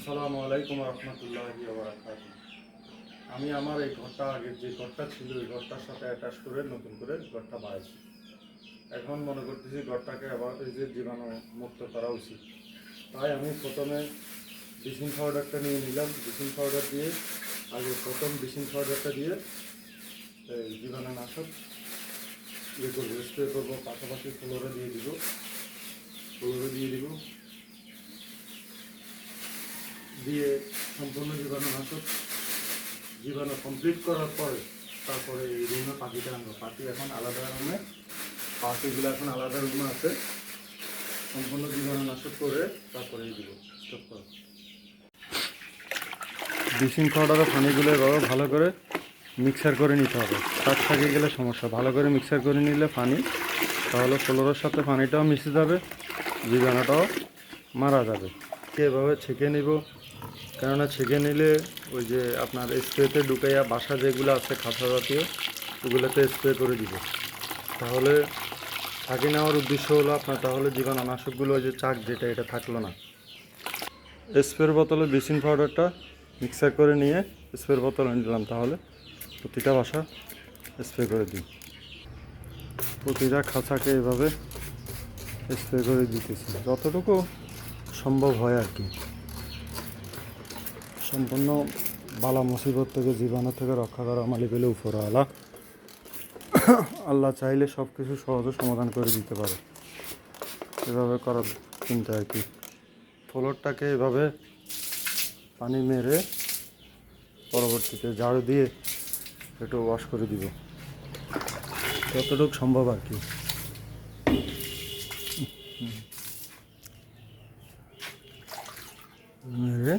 আসসালামু আলাইকুম রহমতুল্লাহি ওয়া বারাকাতুহু। আমি আমার এই ঘরটা আগে যে ঘরটা ছিল এই ঘরটার সাথে অ্যাটাচ করে নতুন করে ঘরটা বানাইছি। এখন মনে করতেছি ঘরটাকে আবার এই যে জীবাণু মুক্ত করা উচিত। তাই আমি প্রথমে ব্লিচিং পাউডারটা নিয়ে নিলাম। ব্লিচিং পাউডার দিয়ে প্রথম ব্লিচিং পাউডারটা দিয়ে এই জীবাণুনাশক করবো, স্প্রে করবো। পাশাপাশি ফ্লোরে দিয়ে দিব, দিয়ে সম্পূর্ণ জীবাণু কমপ্লিট করার পরে তারপরে এই রুমে পাখিটা আনবো। পাখি এখন আলাদা রুমে, পাখিগুলো এখন আলাদা রুমে আছে। সম্পূর্ণ জীবাণুনাশক করে তারপরে দিব স্টপ করো। ব্লিচিং পাউডারের পানিগুলো এভাবে ভালো করে মিক্সার করে নিতে হবে। তার থাকে গেলে সমস্যা, ভালো করে মিক্সার করে নিলে পানি, তাহলে ফ্লোরের সাথে পানিটাও মিশে যাবে, জীবাণুটাও মারা যাবে। এভাবে ছেঁকে নিব, কেননা ছেঁকে নিলে ওই যে আপনার স্প্রেতে ঢুকাইয়া বাসা যেগুলো আছে খাঁচা জাতীয় ওগুলোতে স্প্রে করে দিব। তাহলে ছাঁকি নেওয়ার উদ্দেশ্য হলো আপনার, তাহলে জীবাণুনাশকগুলো ওই যে চাক যেটা এটা থাকলো না। স্প্রের বোতলে ব্লিচিং পাউডারটা মিক্সার করে নিয়ে স্প্রের বোতলে নিলাম, তাহলে প্রতিটা বাসা স্প্রে করে দিই। প্রতিটা খাঁচাকে এভাবে স্প্রে করে দিতেছি যতটুকু সম্ভব হয় আর কি। সম্পূর্ণ বালা মুসিবত থেকে, জীবাণু থেকে রক্ষা করা মালিক হলে উপরওয়ালা। আল্লাহ চাইলে সব কিছু সহজে সমাধান করে দিতে পারে। এভাবে করার চিন্তা আর কি। ফ্লোরটাকে এভাবে পানি মেরে পরবর্তীতে ঝাড়ু দিয়ে একটু ওয়াশ করে দিব যতটুকু সম্ভব আর কি। মেরে